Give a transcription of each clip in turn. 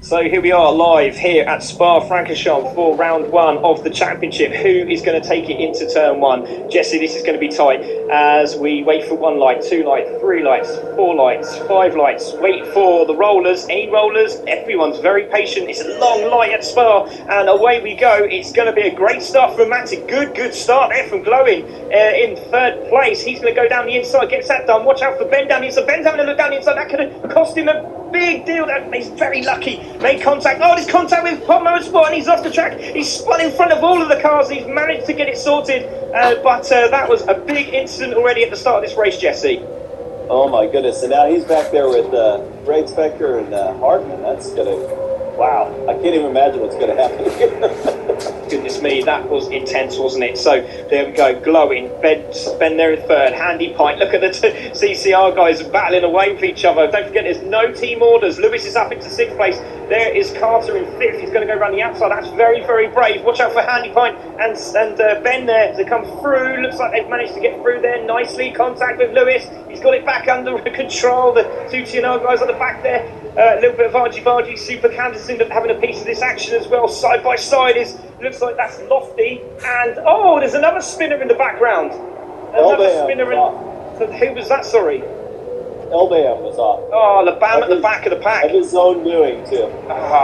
So here we are live here at Spa-Francorchamps for round one of the championship. Who is going to take it into turn one? Jesse, this is going to be tight as we wait for 1 light, 2 lights, 3 lights, 4 lights, 5 lights. Wait for the rollers. Any rollers? Everyone's very patient. It's a long light at Spa and away we go. It's going to be a great start from Matty. Good start there from Glowing in third place. He's going to go down the inside, gets that done. Watch out for Ben down the inside. Ben's having a look down the inside. That could have cost him a big deal. He's very lucky. Made contact. Oh, there's contact with Pop Motorsport and he's off the track. He's spun in front of all of the cars. He's managed to get it sorted. But that was a big incident already at the start of this race, Jesse. Oh my goodness. And now he's back there with Ray Spector and Hartman. That's going to... Wow. I can't even imagine what's going to happen here. Goodness me, that was intense, wasn't it? So there we go, Glowing, Ben there in third, Handy Pint. Look at the CCR guys battling away with each other. Don't forget, there's no team orders. Lewis is up into 6th place. There is Carter in 5th. He's going to go around the outside. That's very brave. Watch out for Handy Pint and Ben there to come through. Looks like they've managed to get through there nicely. Contact with Lewis. He's got it back under control. The two TNR guys on the back there. A little bit of argy-bargy. Super Candace having a piece of this action as well. Side by side looks like that's Lofty. And oh, there's another spinner in the background. Another spinner in. So who was that? Sorry. Elbam was off. Oh, Labam at the back of the pack. Of his own doing too.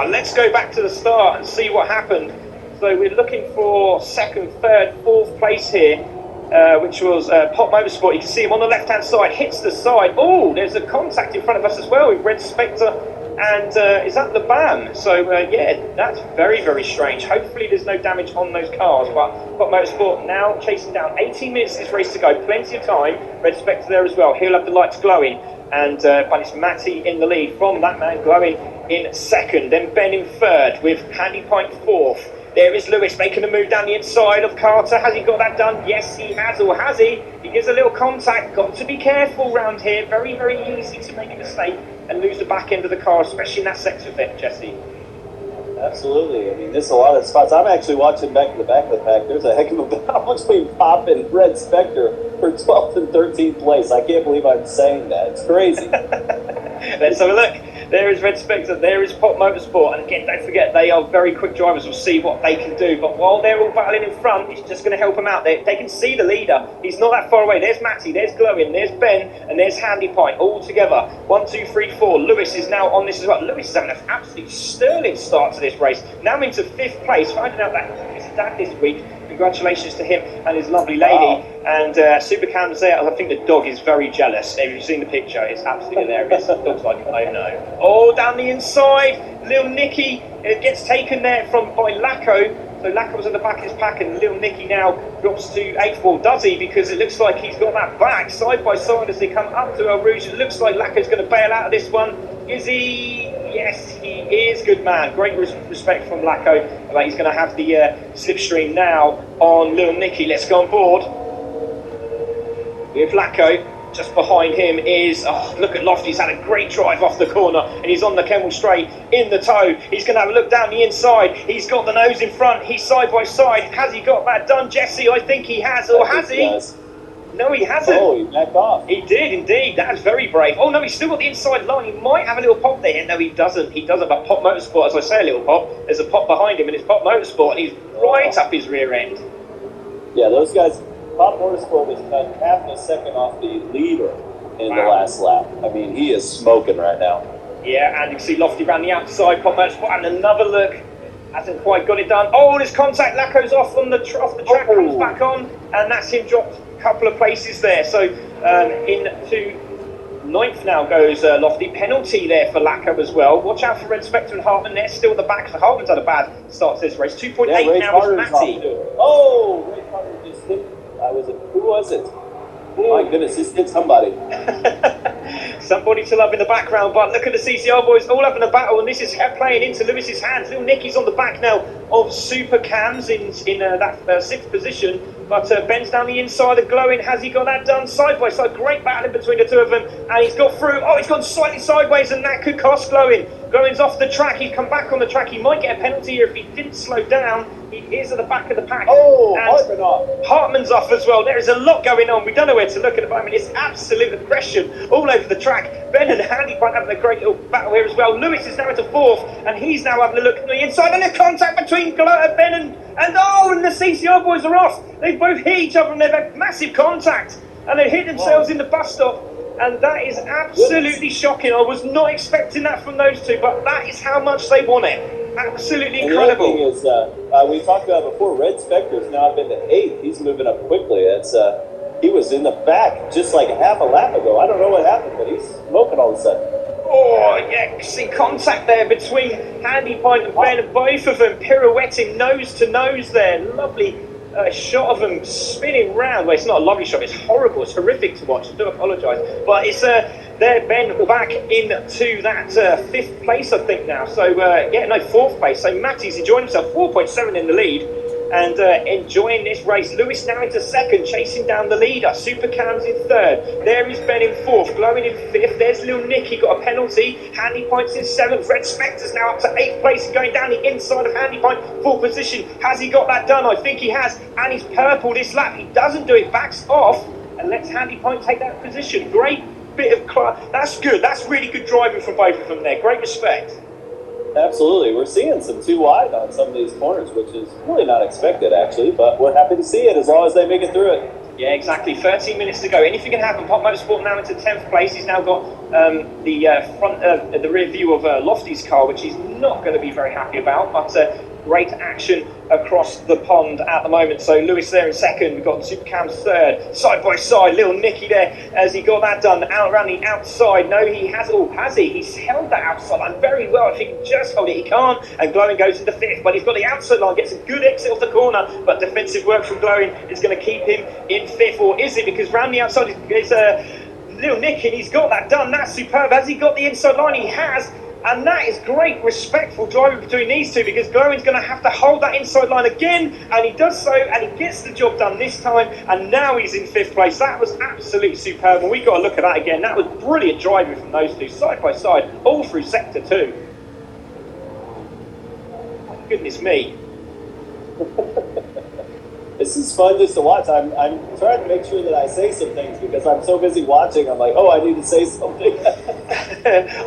Let's go back to the start and see what happened. So we're looking for 2nd, 3rd, 4th place here, which was Pop Motorsport. You can see him on the left-hand side, hits the side. Oh, there's a contact in front of us as well with Red Spectre. And is that the BAM? So yeah, that's very strange. Hopefully there's no damage on those cars. But Pop Motorsport now chasing down. 18 minutes of this race to go, plenty of time. Red Spectre there as well. He'll have the lights glowing. And but it's Matty in the lead from that man, Glowing in 2nd. Then Ben in 3rd with Handy Pint 4th. There is Lewis making a move down the inside of Carter. Has he got that done? Yes, he has. Or has he? He gives a little contact. Got to be careful round here. Very easy to make a mistake and lose the back end of the car, especially in that sector bit, Jesse. Absolutely. I mean, there's a lot of spots. I'm actually watching back to the back of the pack. There's a heck of a balance between Pop and Red Spectre for 12th and 13th place. I can't believe I'm saying that. It's crazy. Let's have a look. There is Red Spectre, there is Pop Motorsport, and again, don't forget, they are very quick drivers. We'll see what they can do, but while they're all battling in front, it's just going to help them out. They can see the leader. He's not that far away. There's Matty, there's Glowing, there's Ben, and there's Handy Pint, all together. 1, 2, 3, 4. Lewis is now on this as well. Lewis is having an absolutely sterling start to this race. Now into 5th place, finding out that his dad this week. Congratulations to him and his lovely lady. Wow. And Super Cam's there. I think the dog is very jealous. If you've seen the picture, it's absolutely hilarious. The dog's like, I know. Oh, down the inside, Little Nicky gets taken there by Lacko. So Lacko was at the back of his pack, and Little Nicky now drops to 8th. Well, does he? Because it looks like he's got that back side by side as they come up to El Rouge. It looks like Lacko's going to bail out of this one. Is he? Yes, he is. Good man. Great respect from Lacko. He's going to have the slipstream now on Little Nicky. Let's go on board with Lacko. Just behind him is, look at Lofty. He's had a great drive off the corner and he's on the Kemmel straight in the toe. He's going to have a look down the inside. He's got the nose in front. He's side by side. Has he got that done, Jesse? I think he has. Or has he? No, he hasn't. Oh, he backed off. He did indeed. That's very brave. Oh no, he's still got the inside line. He might have a little pop there. No, he doesn't. He doesn't. But Pop Motorsport, as I say, a little pop. There's a pop behind him, and it's Pop Motorsport, and he's right up his rear end. Yeah, those guys. Pop Motorsport was cut half a second off the leader in the last lap. I mean, he is smoking right now. Yeah, and you can see Lofty around the outside. Pop Motorsport, and another look. Hasn't quite got it done. Oh, there's contact. Lacko's off the track, comes back on, and that's him dropped a couple of places there. So into 9th now goes Lofty. Penalty there for Lacko as well. Watch out for Red Spectre and Hartman. They're still at the back. So Hartman's had a bad start to this race. 2.8 now is Matty. Oh, Ray Carter just hit. Who was it? Oh my goodness, this hit somebody. Somebody to love in the background, but look at the CCR boys all having a battle, and this is playing into Lewis's hands. Little Nicky's on the back now. of Super Cams in that sixth position. But Ben's down the inside of Glowing. Has he got that done? Side by side. Great battle in between the two of them. And he's got through. Oh, he's gone slightly sideways, and that could cost Glowing. Glowing's off the track. He's come back on the track. He might get a penalty here if he didn't slow down. He is at the back of the pack. Oh, Hartman off. Hartman's off as well. There is a lot going on. We don't know where to look at the moment. It's absolute aggression all over the track. Ben and Handy Point having a great little battle here as well. Lewis is now into fourth, and he's now having a look at the inside. And a contact between Ben and the CCR boys are off. They both hit each other, and they've had massive contact, and they hit themselves in the bus stop. And that is absolutely shocking. I was not expecting that from those two, but that is how much they want it. Absolutely incredible. And the other thing is, we talked about before, Red Spectre's now been to 8th. He's moving up quickly. He was in the back just like half a lap ago. I don't know what happened, but he's smoking all of a sudden. Oh, yeah, see contact there between Handy Point and Ben, and both of them pirouetting nose to nose there. Lovely shot of them spinning round. Well, it's not a lovely shot, it's horrible, it's horrific to watch. I do apologise. But it's there, Ben back into that 5th place, I think now. So, fourth place. So Matty's enjoying himself, 4.7 in the lead. And enjoying this race. Lewis now into 2nd, chasing down the leader. Super Cam's in 3rd. There is Ben in 4th, Glowing in 5th. There's Lil Nicky, got a penalty. Handy Point's in 7th. Red Spectre's now up to 8th place, going down the inside of Handy Point. 4th position. Has he got that done? I think he has. And he's purple this lap. He doesn't do it, backs off, and lets Handy Point take that position. Great bit of that's good. That's really good driving from both of them there. Great respect. Absolutely. We're seeing some too wide on some of these corners, which is really not expected, actually, but we're happy to see it as long as they make it through it. Yeah, exactly. 13 minutes to go. Anything can happen. Pop Motorsport now into 10th place. He's now got the rear view of Lofty's car, which he's not going to be very happy about, but great action across the pond at the moment. So Lewis there in 2nd. We've got Super Cam's 3rd. Side by side, little Nicky there as he got that done. Out around the outside. No, he has. Oh, has he? He's held that outside line very well. If he can just hold it, he can't. And Glowing goes into 5th, but he's got the outside line, gets a good exit off the corner. But defensive work from Glowing is going to keep him in 5th, or is it? Because round the outside is little Nicky, and he's got that done. That's superb. Has he got the inside line? He has. And that is great, respectful driving between these two, because Glowing's going to have to hold that inside line again, and he does so, and he gets the job done this time, and now he's in 5th place. That was absolutely superb, and we've got to look at that again. That was brilliant driving from those two, side by side, all through Sector 2. Goodness me. This is fun just to watch. I'm trying to make sure that I say some things because I'm so busy watching. I'm like, oh, I need to say something.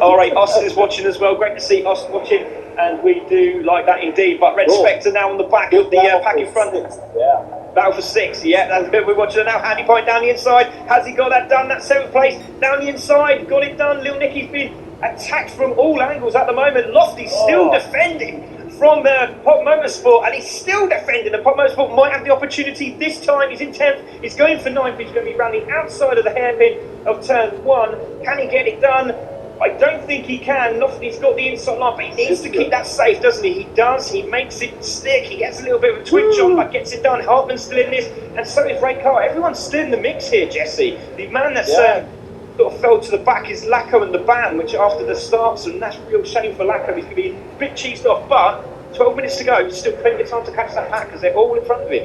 All right, Austin's watching as well. Great to see Austin watching, and we do like that indeed. But Red Spectre now on the back of the pack in front. Yeah. Battle for 6, yeah, that's the bit we're watching now. Handy Point down the inside. Has he got that done? That 7th place down the inside. Got it done. Little Nicky's been attacked from all angles at the moment. Lofty's still defending from Pop Motorsport, and he's still defending. And Pop Motorsport might have the opportunity this time. He's in 10th. He's going for 9th. He's going to be around the outside of the hairpin of turn 1. Can he get it done? I don't think he can. Lofty's got the inside line, but he needs to keep that safe, doesn't he? He does. He makes it stick. He gets a little bit of a twitch on, but gets it done. Hartman's still in this, and so is Ray Carr. Everyone's still in the mix here, Jesse. The man that's sort of fell to the back is Lacko and the band, which after the starts, and that's a real shame for Lacko. He's going to be a bit cheesed off, but 12 minutes to go, still plenty of time to catch that pack because they're all in front of him.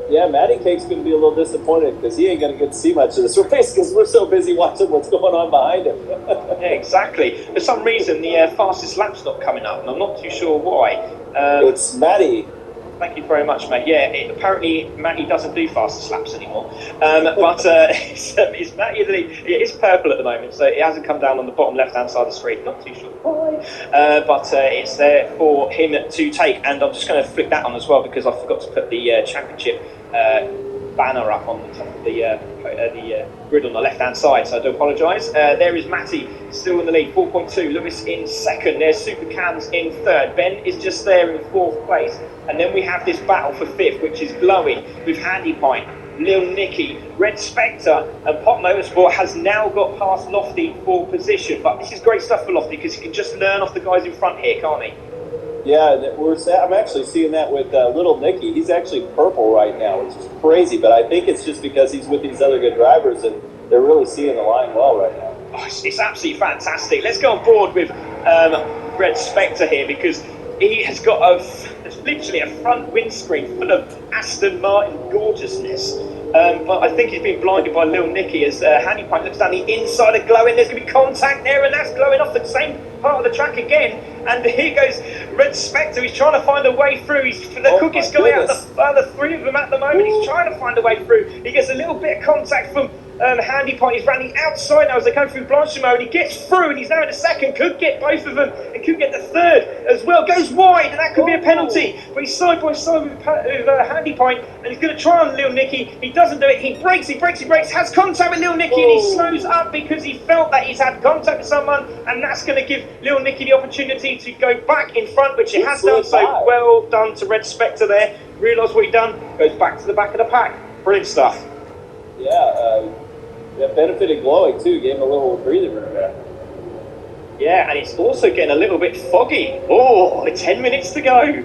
Yeah, Matty Cake's going to be a little disappointed because he ain't going to get to see much of this race because we're so busy watching what's going on behind him. Yeah, exactly. For some reason, the fastest lap's not coming up, and I'm not too sure why. It's Matty. Thank you very much, mate. Yeah, apparently Matty doesn't do fastest laps anymore. It's Matty in the lead. It is purple at the moment, so it hasn't come down on the bottom left-hand side of the screen. Not too sure why, but it's there for him to take. And I'm just going to flick that on as well because I forgot to put the championship banner up on the top of the grid on the left-hand side, so I do apologise. There is Matty still in the lead, 4.2. Lewis in 2nd. There's Super Cams in 3rd. Ben is just there in 4th place. And then we have this battle for 5th, which is Glowing with Handy Point, Lil Nicky, Red Spectre, and Pop Motorsport has now got past Lofty for position. But this is great stuff for Lofty because he can just learn off the guys in front here, can't he? Yeah, I'm actually seeing that with Little Nicky. He's actually purple right now, which is crazy, but I think it's just because he's with these other good drivers and they're really seeing the line well right now. Oh, it's absolutely fantastic. Let's go on board with Red Spectre here because he has got a It's literally a front windscreen full of Aston Martin gorgeousness. But I think he's been blinded by Lil Nicky as Handy Pint looks down the inside of Glowing. There's going to be contact there, and that's Glowing off the same part of the track again. And here goes Red Spectre. He's trying to find a way through. The quickest guy out of the three of them at the moment. He's trying to find a way through. He gets a little bit of contact from Handy Pint. He's running outside now as they go through Blanchimont, and he gets through, and he's now in the second. Could get both of them, and could get the third as well. Goes wide, and that could be a penalty. But he's side by side with Handy Pint, and he's going to try on Lil Nicky. He doesn't do it. He brakes, has contact with Lil Nicky, and he slows up because he felt that he's had contact with someone, and that's going to give Lil Nicky the opportunity to go back in front, which he has done. So well done to Red Spectre there. Realised what he'd done. Goes back to the back of the pack. Brilliant stuff. Yeah. That benefited Glowing too, gave him a little breathing room there. Yeah, and it's also getting a little bit foggy. Oh, 10 minutes to go.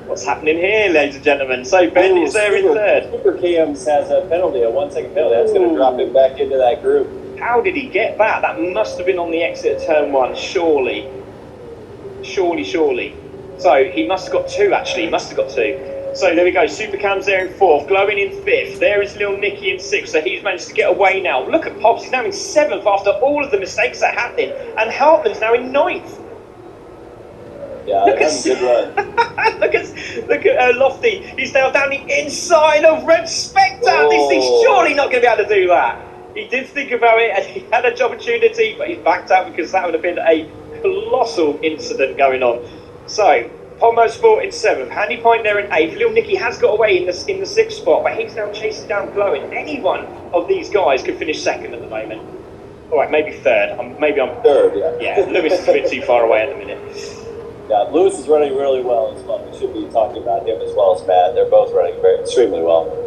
What's happening here, ladies and gentlemen? So Ben is there in third. Super Cams has a penalty, a 1 second penalty. That's going to drop him back into that group. How did he get that? That must have been on the exit of turn 1, surely. Surely. So he must have got 2 actually, he must have got 2. So there we go, Supercam's there in 4th, Glowing in 5th, there is Lil Nicky in 6th, so he's managed to get away now. Look at Pops, he's now in 7th after all of the mistakes that are happening, and Hartman's now in 9th. Yeah, that's a good run. look at Lofty, he's now down the inside of Red Spectre. This thing's surely not going to be able to do that. He did think about it, and he had an opportunity, but he's backed out because that would have been a colossal incident going on. So, Pond Motorsport in 7th, Handy Pint there in 8th. Lil Nicky has got away in the 6th spot, but he's now chasing down Glowing. Any one of these guys could finish 2nd at the moment. All right, maybe 3rd. Maybe I'm 3rd, yeah. Yeah, Lewis is a bit too far away at the minute. Yeah, Lewis is running really well as well. We should be talking about him as well as Matt. They're both running extremely well.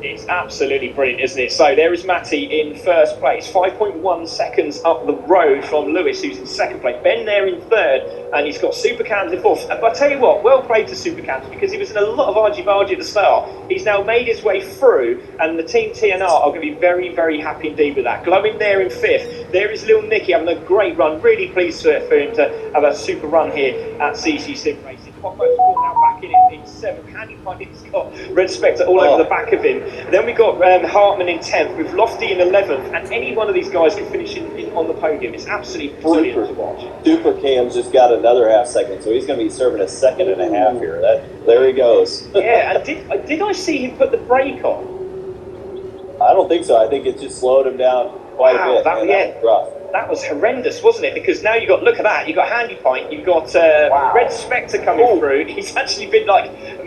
It's absolutely brilliant, isn't it? So there is Matty in 1st place, 5.1 seconds up the road from Lewis, who's in 2nd place. Ben there in 3rd, and he's got Supercams in 4th. But I tell you what, well played to Supercams, because he was in a lot of argy-bargy at the start. He's now made his way through, and the team TNR are going to be very, very happy indeed with that. Glowing there in 5th. There is Lil Nicky having a great run. Really pleased for him to have a super run here at CC Sim Racing. Pop Motorsport now back in 7th. Handy Pint, he's got Red Spectre all over the back of him. Then we got Hartman in 10th with Lofty in 11th, and any one of these guys can finish on the podium. It's absolutely brilliant to watch. Super Cam's just got another half second, so he's going to be serving a 2.5 seconds here. There he goes. Yeah, and did I see him put the brake on? I don't think so. I think it just slowed him down quite a bit. That was rough. That was horrendous, wasn't it? Because now look at that. You've got Handy Pint, you've got Red Spectre coming through. He's actually been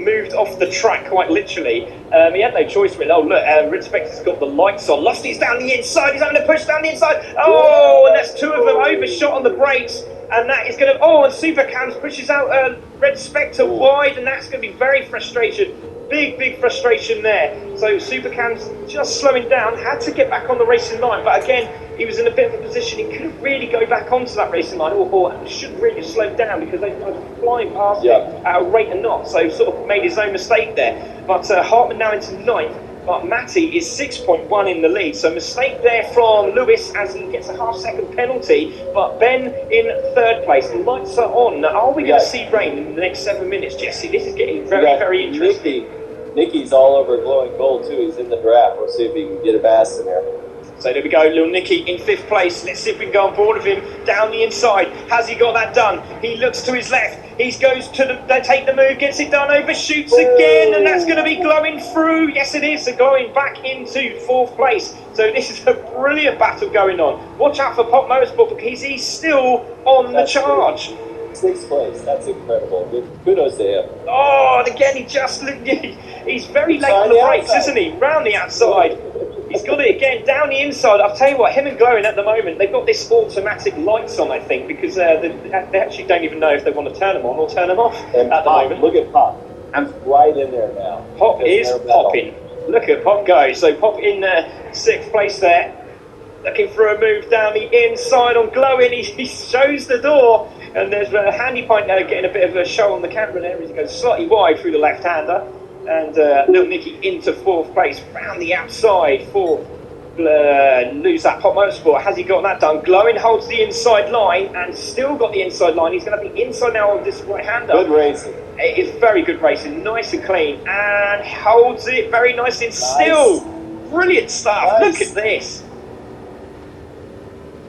moved off the track quite literally. He had no choice with it. Oh look, Red Spectre's got the lights on. Lofty's down the inside. He's having to push down the inside. Oh, and that's 2 of them overshot on the brakes. And that is going to... Oh, and Supercams pushes out Red Spectre wide, and that's going to be very frustration. Big frustration there. So Supercams just slowing down, had to get back on the racing line, but again, he was in a bit of a position he couldn't really go back onto that racing line, or should really have slowed down because they were flying past him at a rate of knots, so sort of made his own mistake there. But Hartman now into 9th, but Matty is 6.1 in the lead, so mistake there from Lewis as he gets a half-second penalty, but Ben in 3rd place. The lights are on. Are we going to see rain in the next 7 minutes, Jesse? This is getting very interesting. Nicky's all over Glowing Gold too. He's in the draft. We'll see if he can get a pass in there. So there we go, Lil Nicky in 5th place. Let's see if we can go on board with him down the inside. Has he got that done? He looks to his left. He goes to take the move, gets it done, overshoots again, and that's going to be Glowing through. Yes, it is. So going back into 4th place. So this is a brilliant battle going on. Watch out for Pop Motorsport because he's still on the charge. 6th place. That's incredible. Kudos to him. Oh, and again, he's very late on the brakes, isn't he? Round the outside. He's got it again, down the inside. I'll tell you what, him and Glowing at the moment, they've got this automatic lights on, I think, because they actually don't even know if they want to turn them on or turn them off and at the moment. Look at Pop. I'm right in there now. Pop is popping. Look at Pop go. So Pop in 6th place there. Looking for a move down the inside on Glowing. He shows the door. And there's a Handy Pint now getting a bit of a show on the camera there as he goes slightly wide through the left-hander. And Lil Nicky into 4th place, round the outside for lose that Pop Motorsport. Has he got that done? Glowing holds the inside line and still got the inside line. He's going to be inside now on this right-hander. Good racing. It is very good racing, nice and clean, and holds it very nicely and still. Brilliant stuff. Nice. Look at this.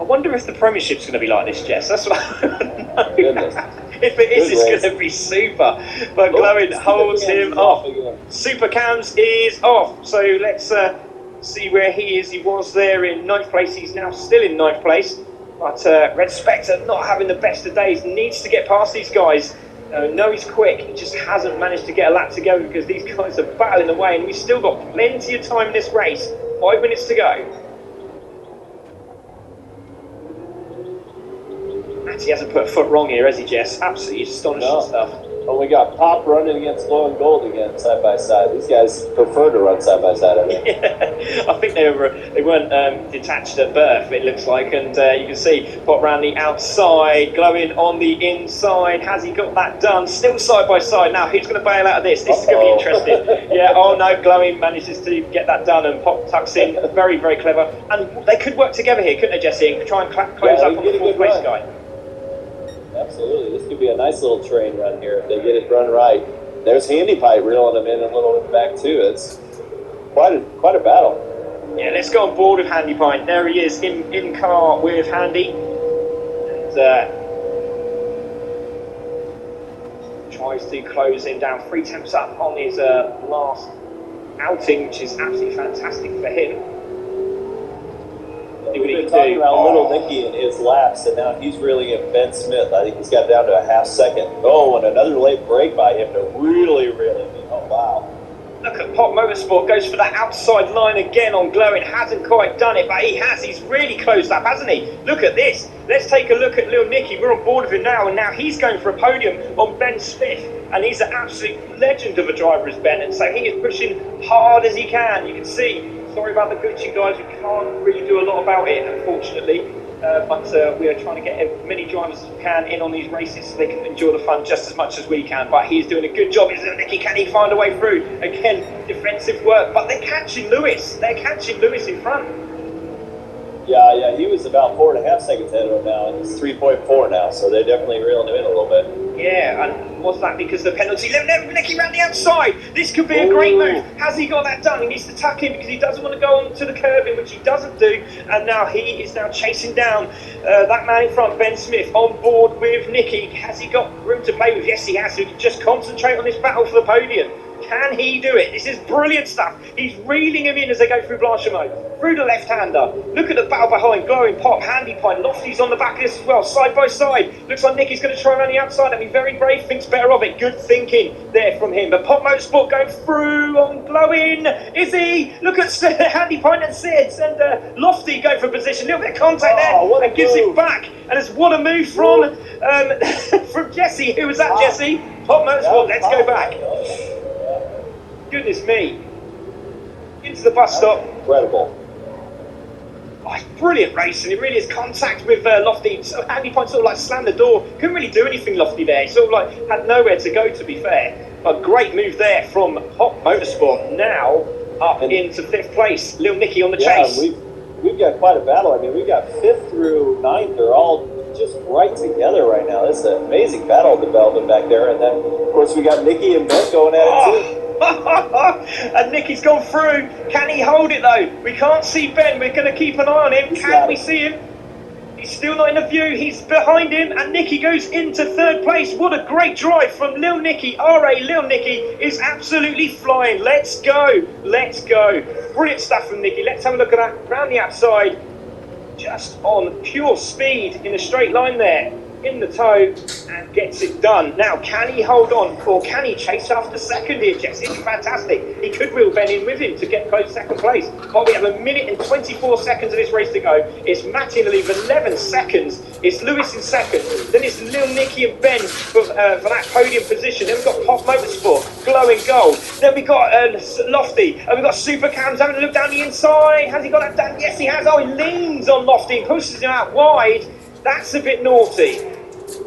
I wonder if the Premiership's going to be like this, Jess. That's what I Goodness. If it is, Good it's race. going to be super. But Glowin holds him off. Super Cams is off. So let's see where he is. He was there in 9th place. He's now still in 9th place. But Red Spectre not having the best of days. Needs to get past these guys. No, he's quick. He just hasn't managed to get a lap to go because these guys are battling away. And we've still got plenty of time in this race. 5 minutes to go. He hasn't put a foot wrong here, has he, Jess? Absolutely astonishing stuff. Oh, we got Pop running against Glow and Gold again, side by side. These guys prefer to run side by side, I think. Yeah, I think they weren't detached at birth, it looks like, and you can see Pop round the outside, Glowing on the inside. Has he got that done? Still side by side. Now, who's going to bail out of this? This is going to be interesting. Yeah, oh no, Glowing manages to get that done, and Pop tucks in. Very, very clever. And they could work together here, couldn't they, Jesse? And try and close up on the 4th place guy. Absolutely. This could be a nice little train run here if they get it run right. There's Handy Pipe reeling them in a little bit back too. It's quite a battle. Yeah, let's go on board with Handy Pipe. There he is in car with Handy. And tries to close him down 3 temps up on his last outing, which is absolutely fantastic for him. We've been talking about Little Nicky and his laps, and now he's reeling in Ben Smith. I think he's got down to a half second. Oh, and another late break by him to really reel him in. Oh, wow. Look at Pop Motorsport, goes for that outside line again on Glowing. Hasn't quite done it, but he has. He's really closed up, hasn't he? Look at this. Let's take a look at Little Nicky. We're on board with him now, and now he's going for a podium on Ben Smith. And he's an absolute legend of a driver, is Ben. And so he is pushing hard as he can. You can see. Sorry about the glitching, guys. We can't really do a lot about it, unfortunately. But we are trying to get as many drivers as we can in on these races so they can enjoy the fun just as much as we can. But he's doing a good job. Isn't it, Nicky? Can he find a way through? Again, defensive work. But they're catching Lewis. They're catching Lewis in front. Yeah, he was about 4.5 seconds ahead of him now, and he's 3.4 now, so they're definitely reeling him in a little bit. Yeah, and what's that? Because the penalty. Nicky round the outside. This could be a great move. Has he got that done? He needs to tuck in because he doesn't want to go on to the curbing, which he doesn't do. And now he is now chasing down that man in front, Ben Smith, on board with Nicky. Has he got room to play with? Yes, he has. So he can just concentrate on this battle for the podium. Can he do it? This is brilliant stuff. He's reeling him in as they go through Blanchimont, through the left-hander. Look at the battle behind. Glowing, Pop, Handy Pipe, Lofty's on the back of this as well, side by side. Looks like Nicky's going to try around the outside and be very brave, thinks better of it. Good thinking there from him. But Pop Motorsport going through on Glowing. Is he? Look at Handy Pipe and Sids, and Lofty going for position. A little bit of contact there and gives it back. And it's what a move from from Jesse. Who was that, Jesse? Pop Motorsport, let's go back. Goodness me. Into the bus stop. Incredible. Oh, it's brilliant racing. It really is. Contact with Lofty. So Handy Point sort of like slammed the door. Couldn't really do anything, Lofty, there. He sort of like had nowhere to go, to be fair. A great move there from Hot Motorsport. Now up into 5th place. Little Nicky on the chase. We've got quite a battle. I mean, we've got 5th through 9th. They're all just right together right now. This is an amazing battle developing back there. And then, of course, we got Nicky and Ben going at it, too. And Nicky's gone through. Can he hold it though? We can't see Ben. We're going to keep an eye on him. Can we see him? He's still not in the view. He's behind him, and Nicky goes into 3rd place. What a great drive from Lil Nicky. Lil Nicky is absolutely flying. Let's go. Let's go. Brilliant stuff from Nicky. Let's have a look at that. Round the outside. Just on pure speed in a straight line there. In the toe and gets it done. Now, can he hold on or can he chase after second here, Jess? It's fantastic. He could wheel Ben in with him to get close 2nd place. But we have 1 minute and 24 seconds of this race to go. It's Matty in the lead with 11 seconds. It's Lewis in 2nd. Then it's Lil Nicky and Ben for that podium position. Then we've got Pop Motorsport, Glowing Gold. Then we've got Lofty. And we've got Super Cams having a look down the inside. Has he got that done? Yes, he has. Oh, he leans on Lofty and pushes him out wide. That's a bit naughty.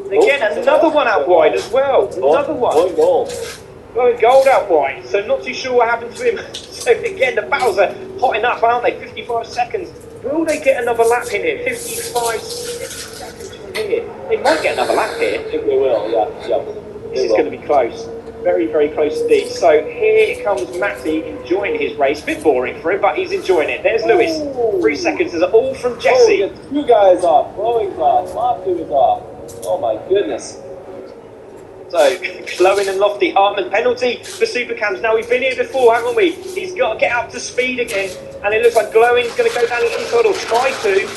Again, another one out wide as well. Another one. Going gold. Going gold out wide. So not too sure what happened to him. So again, the battles are hotting up, aren't they? 55 seconds. Will they get another lap in here? 55 seconds from here. They might get another lap here. I think they will, yeah. This is going to be close. Very, very close indeed. So here comes Matty enjoying his race. Bit boring for him, but he's enjoying it. There's Lewis. 3 seconds. There's all from Jesse. Oh, two guys off. Chloe's off. Lofty was off. Oh my goodness. So, Glowing and Lofty, Hartman penalty for Supercams. Now, we've been here before, haven't we? He's got to get up to speed again. And it looks like Glowing's going to go down the inside, or try to.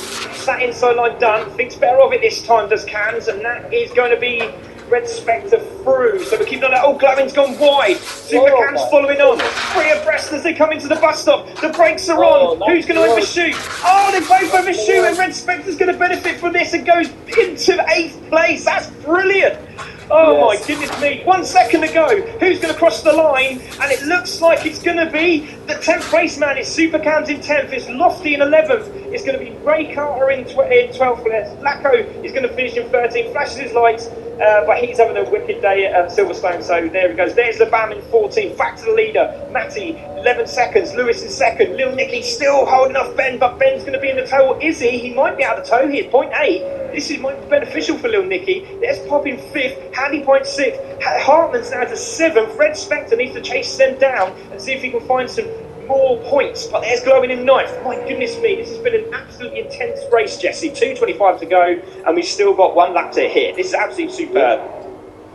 That inside line done. Thinks better of it this time, does Cams. And that is going to be Red Spectre through. So we're keeping on that. Oh, Glowing's gone wide. Supercams following on. 3 abreast as they come into the bus stop. The brakes are on. Who's going to overshoot? Oh, they both overshoot. And Red Spectre's going to benefit from this and goes into 8th place. That's brilliant. Oh my goodness me, 1 second to go. Who's going to cross the line? And it looks like it's going to be the 10th place man. It's Supercams in 10th, it's Lofty in 11th. It's going to be Ray Carter in 12th. Lacko is going to finish in 13th, flashes his lights, but he's having a wicked day at Silverstone. So there he goes. There's the BAM in 14th, back to the leader. Matty, 11 seconds, Lewis in 2nd. Little Nicky still holding off Ben, but Ben's going to be in the tow. Is he? He might be out of the tow here, 0.8. This is might be beneficial for Little Nicky. There's Pop in 5th. Handy Point 6th, Hartman's now to 7th. Red Spectre needs to chase them down and see if he can find some more points. But there's Glowing in 9th. My goodness me, this has been an absolutely intense race, Jesse. 2:25 to go, and we've still got 1 lap to hit. This is absolutely superb.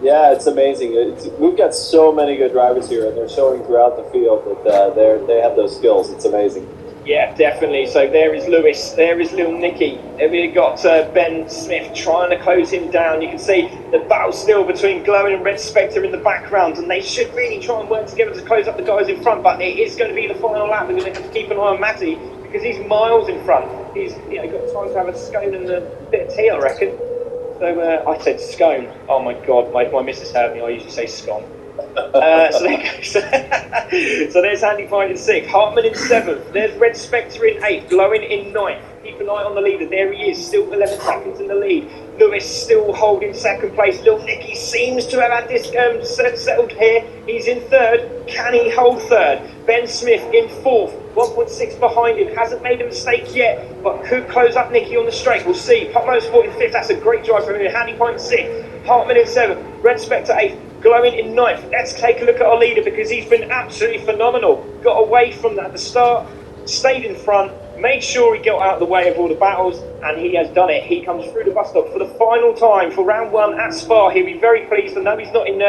Yeah, it's amazing. We've got so many good drivers here, and they're showing throughout the field that they have those skills. It's amazing. Yeah, definitely. So there is Lewis, there is Little Nicky. Then we've got Ben Smith trying to close him down. You can see the battle still between Glowing and Red Spectre in the background, and they should really try and work together to close up the guys in front, but it is going to be the final lap. We're going to have to keep an eye on Matty because he's miles in front. He's got time to have a scone and a bit of tea, I reckon. So I said scone. Oh my God, my missus heard me. I usually say scone. So there goes. So there's Handy Point in 6th, Hartman in 7th, there's Red Spectre in 8th, Glowing in 9th. Keep an eye on the leader, there he is, still 11 seconds in the lead. Lewis still holding 2nd place. Little Nicky seems to have had this settled here. He's in 3rd. Can he hold 3rd? Ben Smith in 4th, 1.6 behind him. Hasn't made a mistake yet, but could close up Nicky on the straight. We'll see. Pop Motorsport in 5th. That's a great drive from him. Handy Point in 6th. Hartman in 7th. Red Spectre 8th. Glowing in 9th. Let's take a look at our leader because he's been absolutely phenomenal. Got away from that at the start, stayed in front, made sure he got out of the way of all the battles, and he has done it. He comes through the bus stop for the final time for round 1 at Spa. He'll be very pleased. I know he's not in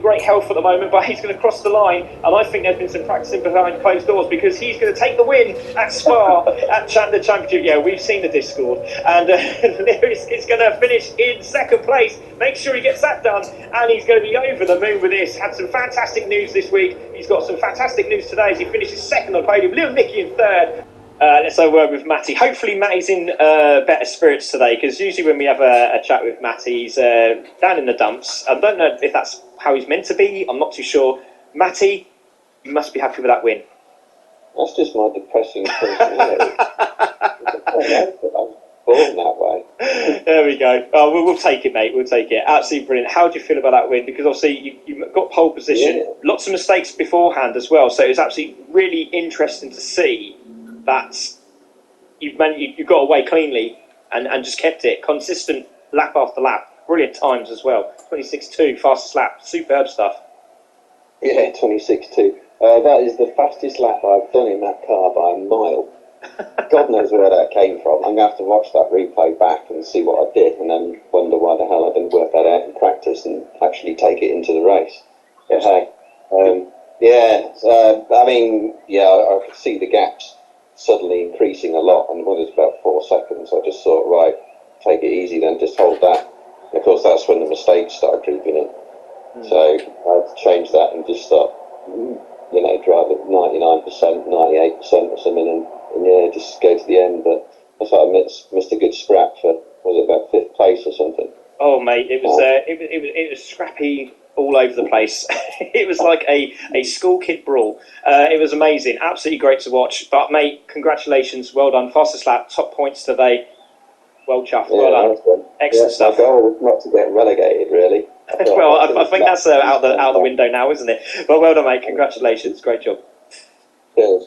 great health at the moment, but he's going to cross the line, and I think there's been some practicing behind closed doors because he's going to take the win at Spa at the championship. Yeah, we've seen the Discord, and it's going to finish in 2nd place. Make sure he gets that done, and he's going to be over the moon with this. Had some fantastic news this week. He's got some fantastic news today as he finishes 2nd on the podium. Little Nicky in 3rd. Let's have a word with Matty. Hopefully Matty's in better spirits today, because usually when we have a chat with Matty, he's down in the dumps. I don't know if that's how he's meant to be. I'm not too sure. Matty, you must be happy with that win. That's just my depressing personality. I'm born that way. There we go. Oh, we'll take it, mate. We'll take it. Absolutely brilliant. How do you feel about that win? Because obviously you got pole position. Yeah. Lots of mistakes beforehand as well. So it was absolutely really interesting to see that you got away cleanly and just kept it consistent lap after lap. Brilliant times as well. 26.2, fastest lap. Superb stuff. Yeah, 26.2. That is the fastest lap I've done in that car by a mile. God knows where that came from. I'm going to have to watch that replay back and see what I did, and then wonder why the hell I didn't work that out in practice and actually take it into the race. But hey, I could see the gaps suddenly increasing a lot, and when it was about 4 seconds, I just thought, right, take it easy then, just hold that. And of course, that's when the mistakes started creeping in. So I had to change that and just start, drive at 99%, 98% or something, and just go to the end. But I thought I missed a good scrap for, was it about 5th place or something? Oh, mate, it was scrappy all over the place. It was like a school kid brawl. It was amazing, absolutely great to watch. But mate, congratulations, well done, fastest lap, top points today. Well chuffed, well done. Excellent stuff. My goal was not to get relegated, really. Well, I think that's out the window now, isn't it? But well done, mate. Congratulations, great job. Cheers.